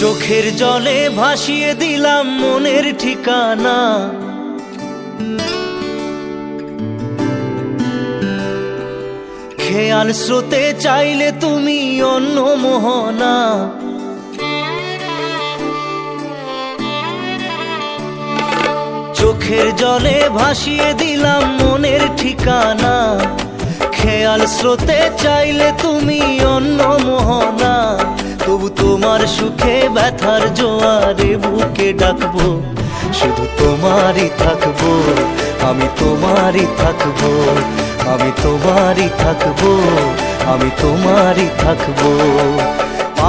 চোখের জলে ভাসিয়ে দিলাম মনের ঠিকানা। খেয়াল স্রোতে চাইলে তুমি অন্য মোহনা। চোখের জলে ভাসিয়ে দিলাম মনের ঠিকানা। খেয়াল স্রোতে চাইলে তুমি অন্য মোহনা। তবু তোমার সুখে ব্যথার জোয়ারে বুকে ডাকবো, শুধু তোমারই থাকবো, আমি তোমারই থাকবো, আমি তোমারই থাকবো, আমি তোমারই থাকবো।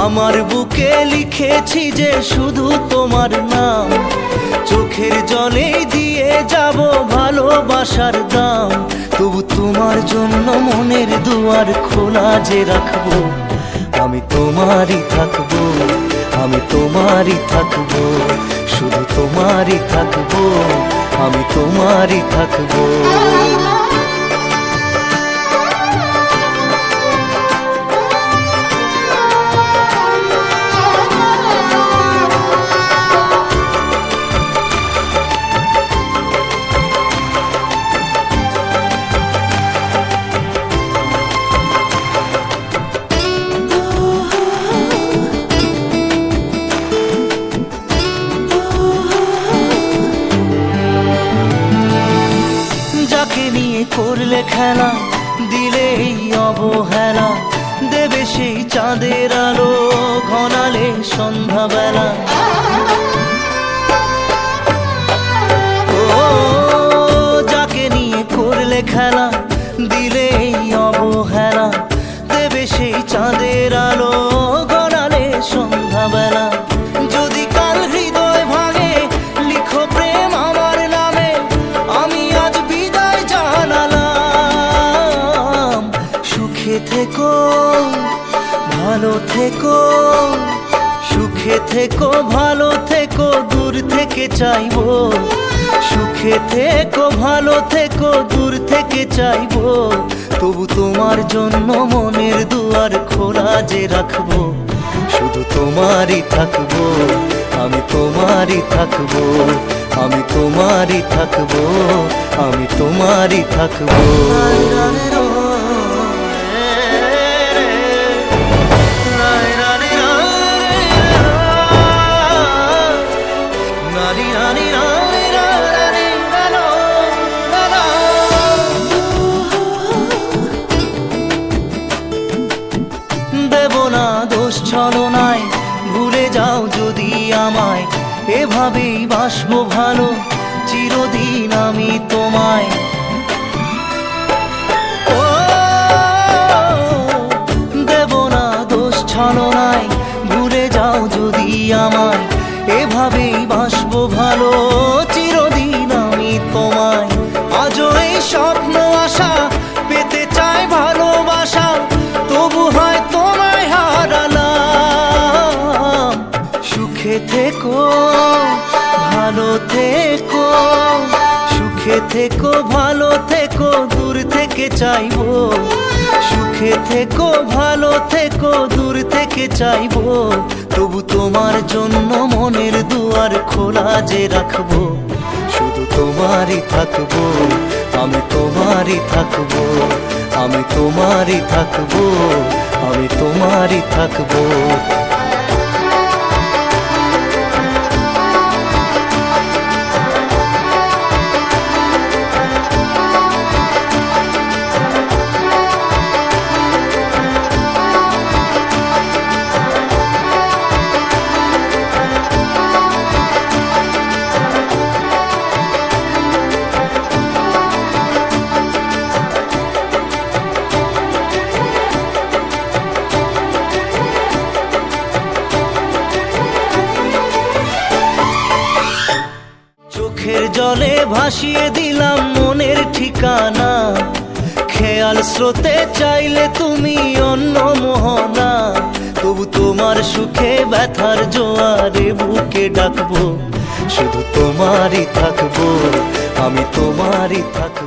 আমার বুকে লিখেছি যে শুধু তোমার নাম, চোখের জলে দিয়ে যাব ভালোবাসার দাম। তবু তোমার জন্য মনের দুয়ার খোলা যে রাখবো, আমি তোমারই থাকবো, আমি তোমারই থাকবো, শুধু তোমারই থাকবো, আমি তোমারই থাকবো। করলে খেলা, দিলে এই অবহেলা, দেবে সেই চাঁদের আলো ঘনালে সন্ধ্যাবেলা। ও যাকে নিয়ে করলে খেলা, দিলে এই অবহেলা, দেবে সেই চাঁদের আলো ঘনালে সন্ধ্যাবেলা। যদি কাল হৃদয় ভাঙে লিখো প্রেম আমার নামে, আমি আজ বিদায় জানালাম। সুখে থেকো, ভালো থেকো, সুখে থেকো, ভালো থেকো, দূর থেকে চাইবো। সুখে থেকো, ভালো থেকো, দূর থেকে চাইবো। তবু তোমার জন্য মনের দুয়ার খোলা যে রাখবো, শুধু তোমারই থাকবো, আমি তোমারই থাকবো, আমি তোমারই থাকবো, আমি তোমারই থাকবো। দেব না দোষ ছলনায়, ভুলে যাও যদি আমায়, এভাবেই বাসবো ভালো চিরদিন আমি তোমায়। ও দেব না দোষ ছলনায়, ভুলে যাও যদি আমায়, এভাবেই বাসবো ভালো চিরদিন আমি তোমায়। আজও এই স্বপ্ন আশা পেতে চাই ভালোবাসা, তবু হয় তোমায় হারালাম। সুখে থেকো, ভালো থেকো, সুখে থেকো, ভালো থেকো, দূর থেকে চাইবো। সুখে থেকো, ভালো থেকো, দূর থেকে চাইবো। তবু তোমার জন্য মনের দুয়ার খোলা যে রাখবো, শুধু তোমারই থাকবো, আমি তোমারই থাকবো, আমি তোমারই থাকবো, আমি তোমারই থাকবো। চোখের জলে ভাসিয়ে দিলাম মনের ঠিকানা। খেয়াল স্রোতে চাইলে তুমি অন্য মোহনা। তবু তোমার সুখে ব্যথার জোয়ারে বুকে ডাকবো, শুধু তোমারই থাকবো, আমি তোমারই থাকবো।